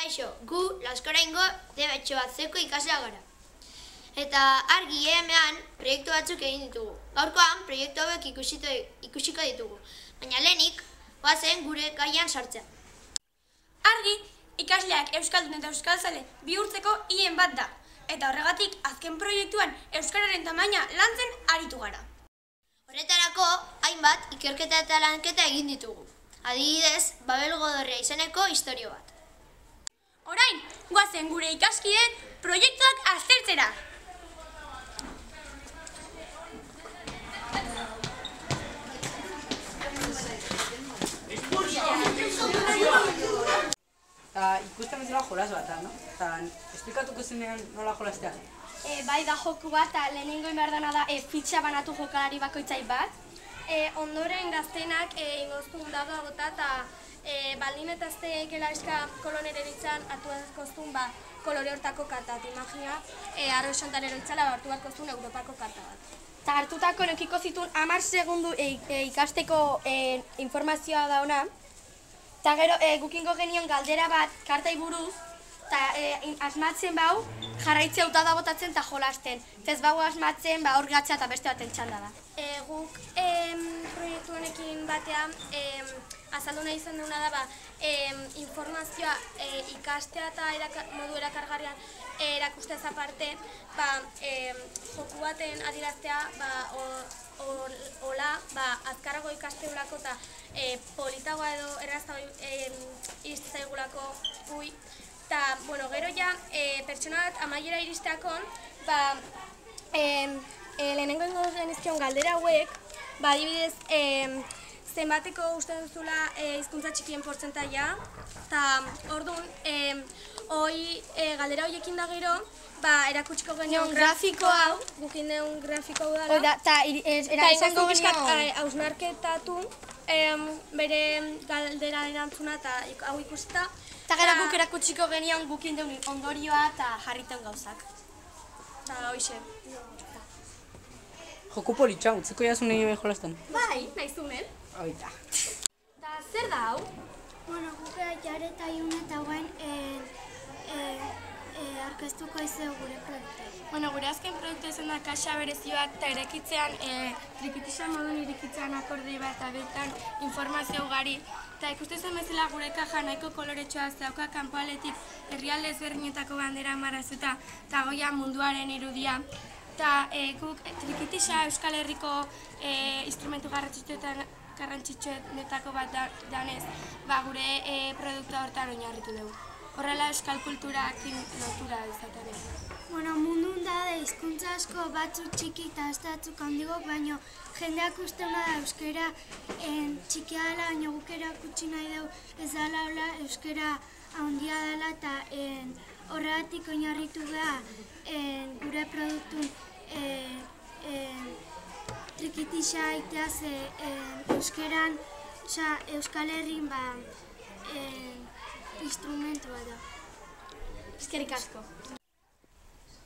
Kaixo, gu Laskoraingo D batzeko ikaslea gara. Eta argi emean proiektu batzuk egin ditugu. Gaurkoan proiektu hauek ikusiko ditugu, baina lehenik goazen gure gaian sartzea. Argi, ikasleak euskaldun eta euskaltzale bihurtzeko hien bat da. Eta horregatik azken proiektuan euskararen tamaina lantzen aritu gara. Horretarako, hainbat ikerketa eta lanketa egin ditugu. Adibidez, Babel Godorrea izeneko istorio bat. Orain, goazen gure ikaskideen proiektuak aztertzera. Ikusten bezala jolas bat, no? Eta esplikatuko zenean nola jolastea? Bai da joku bat, eta lehenengo behar dena da fitxa banatu jokalari bakoitzai bat. Ondoren gaztenak ingoztun dadoa bota eta baldin eta azteekela eska kolonere ditzan hartu bazkoztun kolore hortako karta. Imagina, arro esantan eroitzala hartu bazkoztun Europako karta bat. Eta hartutako nekiko zituen 10 segundu ikasteko informazioa da ona. Eta gero gukingo genion galdera bat kartai buruz, eta asmatzen bau jarraitze auta da botatzen eta jolasten. Ez bau asmatzen hor gatza eta beste baten txanda da. Guk proiektu honekin batean azaldu nahi izan duguna da informazioa ikastea eta modu erakargarrian erakusteaz aparte joku baten adieraztea hola azkarrago ikasteulako eta politagoa edo errazta iztzaigulako gui. Eta, gero ja, pertsona bat amaiera iristeakon, lehenengo ingo genizkion galdera hauek, adibidez, zenbateko uste duzula hizkuntza txikien portzentaia, eta orduan, galdera horiekin da gero, erakutsiko genion grafiko hau, gukin deun grafiko hau dara, eta izango genion hausnarketatu bere galdera erantzuna eta hau ikusita. Eta gero guk erakutsiko genion gukin deun ondorioa eta jarriten gauzak. Eta hoxe. Joku politxa, utzeko jasun nahi behin jolasten? Bai, nahi zunen. Oita. Eta zer da hau? Guk jare eta iun eta guen orkestuko izeu gure proiektu. Gure azken proiektu izan da kaxa berezioak eta erekitzean trikitisa modun irekitzean akordei bat eta bertan informazio ugari. Eta ikusten zen bezala gure kaja nahiko koloretsua zauka kanpoaletik herrialde ezberdinetako bandera marrazuta eta goia munduaren irudia. Eta guk trikitisa Euskal Herriko instrumentu garrantzitsuetako bat danez gure produktua hortan oinarritu dugu. Horrela euskal kulturakin lotura izaten. Mundun da hizkuntza asko batzuk txiki eta batzuk handigok, baina jendeak uste da euskera txikia dela, baina guk erakutsi nahi dugu ez dela euskera handia dela eta horregatik oinarritu geha gure produktun trikitisa iteaz euskeran, Euskal Herrin instrumentua da. Eskerrik asko.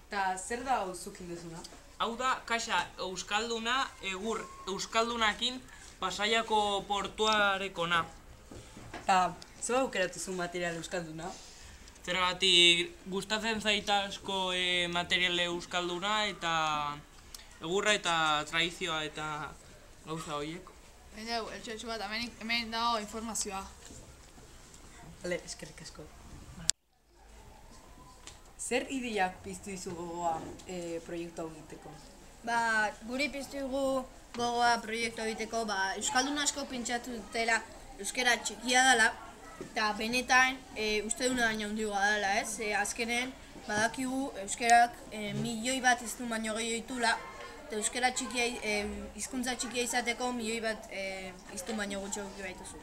Eta zer da hau zukin duzuna? Hau da, kaxa euskalduna egur euskaldunakin Pasaiako portuarekona. Eta zer aukeratu zuen material euskalduna? Zergatik gustatzen zait asko material euskalduna eta egurra eta tradizioa eta gauza horiek. Baina, eltxoetxo bat, hemen dago informazioa. Bale, eskerrik asko. Zer ideiak piztu izu gogoa proiektu hau egiteko? Guri piztu dugu gogoa proiektu egiteko, euskaldun asko pentsatu dutela euskera txikia dela, eta benetan uste duna baina hundigoa dela, ez? Azkenen badakigu euskerak milioi bat hiztun baino gehiago ditula, eta euskera txikia, hizkuntza txikia izateko milioi bat hiztun baino gutxo baituzu.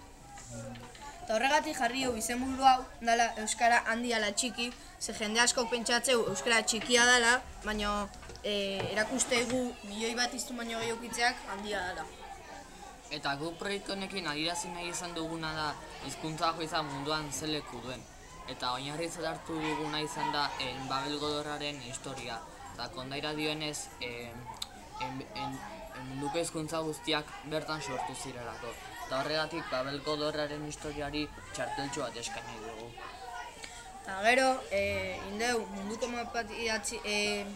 Eta horregatik jarri hau izenburu hau dela euskara handi ala txiki, ze jende asko pentsatzeu euskara txikia dela, baina erakustegu milioi bat hiztun baino gehiagokitzeak handia dela. Eta guk proiektu honekin adierazi nahi izan duguna da hizkuntza bakoitza munduan ze leku duen. Eta oinarritzat hartu duguna izan da Babel Godorraren historia. Eta kondaira dioenez munduko hizkuntza guztiak bertan sortu zirelako. Eta horregatik Babel Godorraren historiari txarteltxo bat eskaini dugu. Eta Eta gero, indeu munduko mapat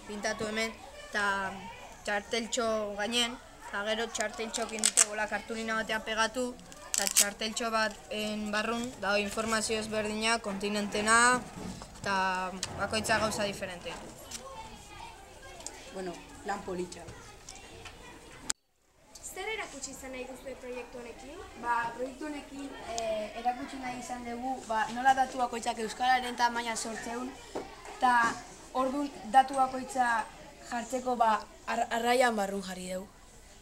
pintatu hemen, eta txarteltxo gainen, eta gero txarteltxokin dute gola kartulina batean pegatu, eta txarteltxo bat barrun, dago informazio ezberdina, kontinentena, eta bakoitza gauza diferente. Bueno, lan politxa. Zer erakutsi izan nahi duzue proiektu honekin? Proiektu honekin erakutsi nahi izan dugu nola datu bakoitzak euskararen tamaina sortzeun, eta orduan datu bakoitza jartzeko arraian barrun jarri dugu.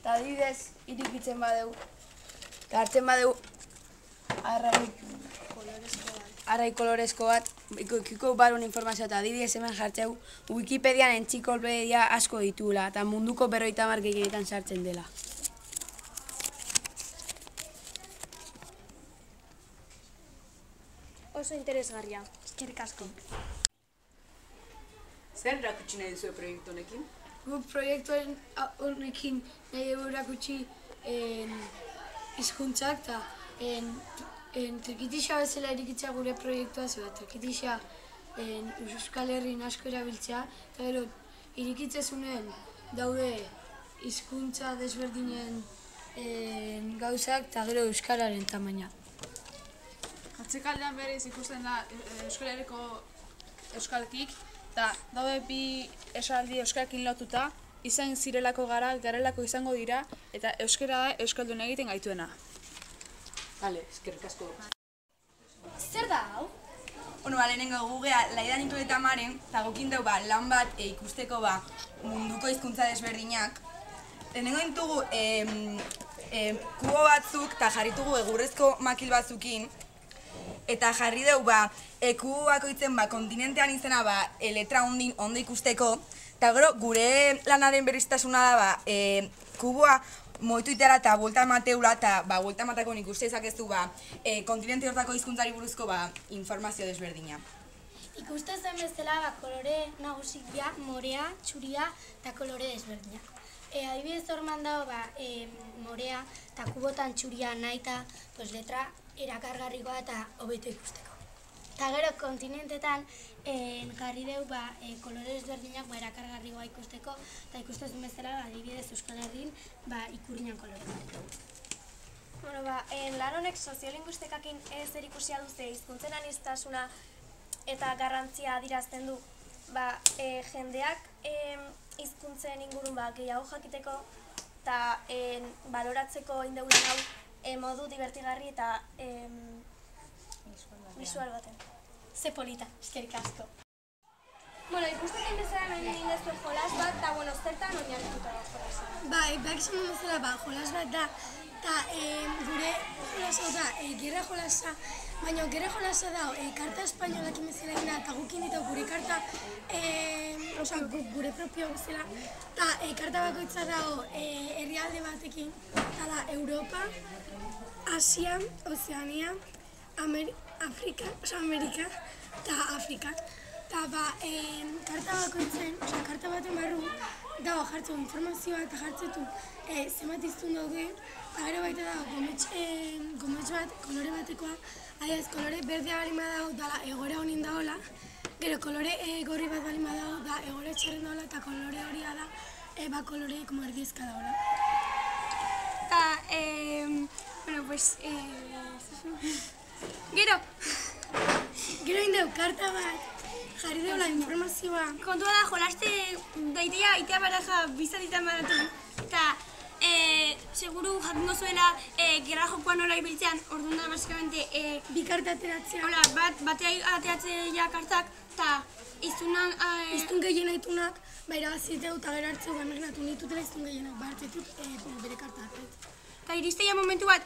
Eta adibidez, irikitzen badeu, eta hartzen badeu arrai kolorezko bat, ikiko barun informazioa, eta adibidez hemen jartzeu Wikipedian entziklopediak asko ditula, eta munduko 50 gehienetan sartzen dela. Oso interesgarria. Eskerrik asko. Zer erakutsi nahi duzue proiektu honekin? Guk proiektu honekin nahi dugu erakutsi hizkuntzak eta trikitixa bezala irikitzea gure proiektua zela. Trikitixa Euskal Herrin asko erabiltzea, eta gero irikitzezunen daude hizkuntza desberdinen gauzak eta gero euskararen tamaina. Atzekaldean berez ikusten da Euskal Herriko euskalkik, eta daude bi esaldi euskalkin lotuta, izan zirelako gara, garelako izango dira, eta euskara da euskaldun egiten gaituena. Bale, eskerrik asko. Zer da hau? Lehenengo gugea Laidan Inkloeta Maren, eta gokin dugu lan bat ikusteko munduko hizkuntza desberdinak. Lehenengo dintugu kubo batzuk eta jarritugu egurrezko makil batzukin, eta jarri dugu kubo bakoitzen kontinentean izena letra ondo ikusteko, eta gero gure lanaren berriztasuna da kuboa moitu itera eta buelta emateula, eta buelta ematako ikuste ezakezu kontinente hortako hizkuntzari buruzko informazio desberdina. Ikuste zen bezala kolore nagusia, morea, txuria eta kolore desberdinak. Adibidez horman dago morea eta kubotan txuria nahi eta letra erakargarrikoa eta hobeto ikusteko. Eta gero kontinentetan jarri dugu kolore desberdinak erakargarrikoa ikusteko, eta ikusten bezala adibidez Euskal Herrin ikurriñan kolore bat. Lan honek soziolinguistikakin zer ikusia duze hizkuntzen aniztasuna eta garrantzia adierazten du jendeak hizkuntzen ingurun gehiago jakiteko eta baloratzeko indeulen hau modu divertigarri eta visual baten. Ze polita, eskerrik asko. Ikusten bezala nahi egin dezuen jolas bat, eta zertan oinarrituta da jolasa. Bakizun bezala jolas bat da, eta gure jolasa da, gerra jolasa, baina gerra jolasa da, karta espainolak bezala egina, eta gukin ditu gure karta, gure propio bezala, eta karta bakoitza dago herrialde batekin, eta da Europa, Asia, Ozeania, Amerika eta Afrika. Eta karta bakoitzen, karta baten barru, dago jartzu informazioa eta jartzetu zenbat iztun daude, eta gero baita dago gometx bat, kolore batekoa, adiaz, kolore berdea balima dago, dala egora honin dagoela, gero kolore gorri bat balima dago, da egora txarren dagoela, eta kolore horia da, kolore erdiezka dagoela. Gero indeu, karta bat, jarri deula informazioa. Kontua da, jolaste daitea itea baraja bizatitan baratu. Eta seguru jakingo zuela gerra jokoa nola ibiltzean, orduan da, basikamente... Bi karta ateratzea. Hola, batea ateratzea kartak, eta iztun gehien haitunak, irabaziteu eta gero hartzeu gamergatu nitutela iztun gehienak, hartzetut bere karta ateratzea. Eta iristeia momentu bat,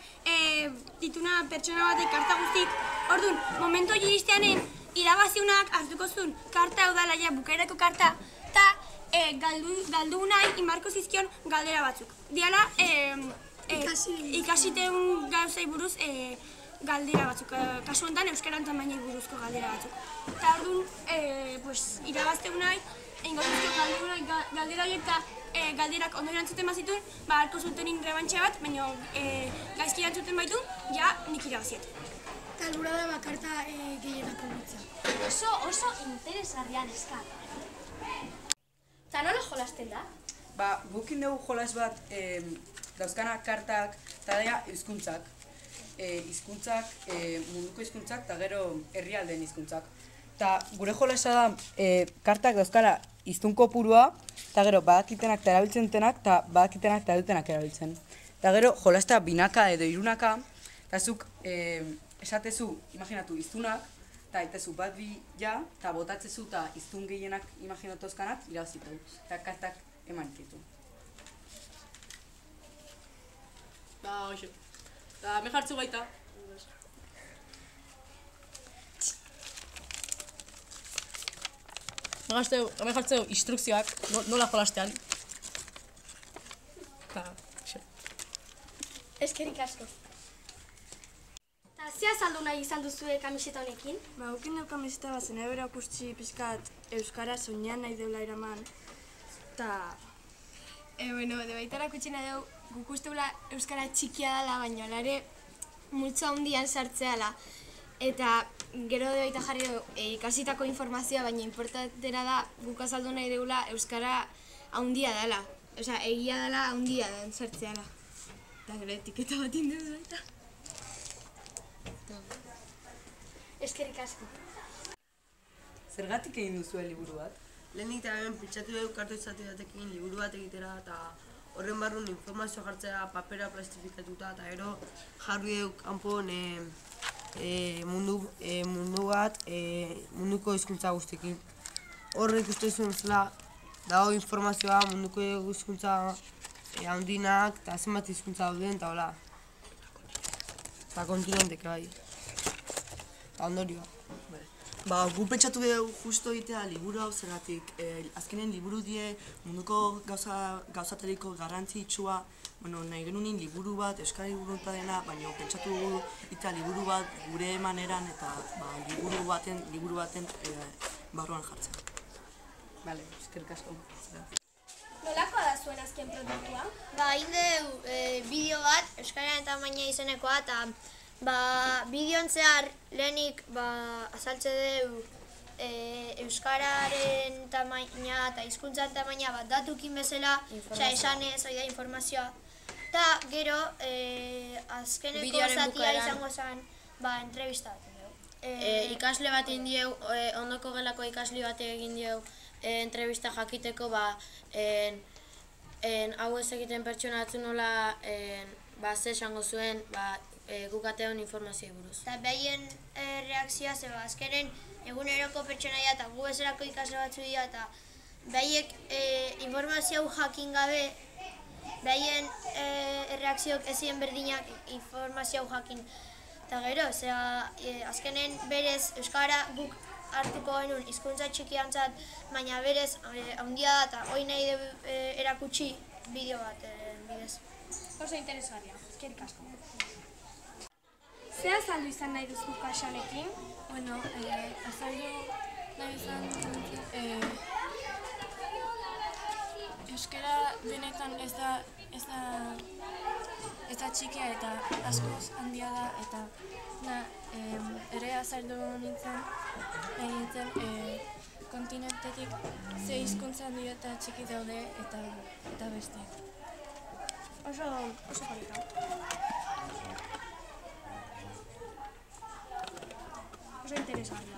dituna pertsona batek karta guztik, orduan, momentu iristeanen, irabaziunak hartuko zuen karta hau dala bukaerako karta, eta galdu nahi inbarko zizkion galdera batzuk. Diala, ikasiteun gauzai buruz galdera batzuk, kasu honetan euskaran tamainei buruzko galdera batzuk. Eta orduan, irabazteu nahi, galdera horiek eta galderak ondo erantzuten bazituen, harko zuten rebantxea bat, baina gaizki erantzuten baitu, ja nik irabaziet. Eta helburua da karta gehienako gutza. Oso interesgarria neska. Eta nola jolasten da? Gukin dugu jolas bat dauzkana kartak eta dira hizkuntzak. Munduko hizkuntzak eta gero herrialdeen hizkuntzak. Eta gure jolasa da kartak dauzkala hiztun kopurua eta gero badakitenak eta erabiltzen dutenak eta badakitenak eta dutenak erabiltzen. Eta gero jolasta binaka edo hirunaka eta zuk esatezu, imaginatu, hiztunak eta aitezu bat bi ja eta botatzezu eta hiztun gehienak imaginatu euskanak irabazitu. Eta kartak eman ditu. Hoxe. Eta me jartzu baita. Me jartzeu instrukzioak nola jolastean. Eskerik asko. Eta zea saldu nahi izan duzue kamiseta honekin? Gukin dugu kamiseta bat zen ebera kustzi pizkat euskara soinean nahi deula eraman. Eta... De baitara kutsina dugu guk usteula euskara txikia dela, baina alare multzo handian sartzea dela. Eta gero de baita jarri dugu ikasitako informazioa, baina importantera da guk azaldu nahi dugula euskara handia dela. Osea, egia dela handia den sartzea dela. Eta gero etiketa bat induz baita. Eskerik asko. Zergatik egin duzue liburu bat? Lehenik eta hemen pentsatu dugu kartu izate batekin liburu bat egitera eta horren barrun informazioa jartzea papera plastifikatuta eta gero jarri dugu kanpon mundu bat munduko hizkuntza guztiekin. Horrek uste zuen zela dago informazioa munduko hizkuntza handinak eta zenbat hizkuntza dauden eta hola. Eta kontinenteke bai. Eta ondorioa. Gu pentsatu dugu justo egitea liburu hau zergatik. Azkenen liburu die munduko gauzatariko garrantzitsua. Nahi genunin liburu bat, euskara liburu dena, baina pentsatu dugu egitea liburu bat gure maneran eta liburu baten barruan jartzen. Bale, eskerrik asko. Nolakoa da zuen azken produktua? Egin bideo bat, euskararen tamaina izenekoa eta bideoan zehar lehenik azaltze dugu euskararen tamaina eta hizkuntzaren tamaina bat datukin bezala, esanez, hori da informazioa. Eta gero, azkeneko zatia izango zen, entrevista bat dugu. Ikasle bat indieu, ondoko gelako ikasle bat egin dieu entrevista jakiteko, hau ez egiten pertsona atzu nola ze esango zuen, gukateon informazioa buruz. Eta behien reakzioa zeba, azkenen eguneroko pertsonaia eta gu bezalako ikasle batzu dira eta behiek informazio jakin gabe, behien reakzioak ezien berdinak informazio jakin. Eta gero, azkenen berez euskara guk hartuko genuen hizkuntza txikiantzat, baina berez handia da eta hori nahi dugu erakutsi bideo bat bidez. Oso interesgarria, eskerrik asko. Zea azaldu izan nahi duzu kaxa honekin? Azaldu nahi izan euskara benetan ez da txikia eta askoz handia da eta ere azaldu nintzen kontinentetik ze hizkuntza handia eta txiki daude eta beste. Oso polita. Oso interesgarria.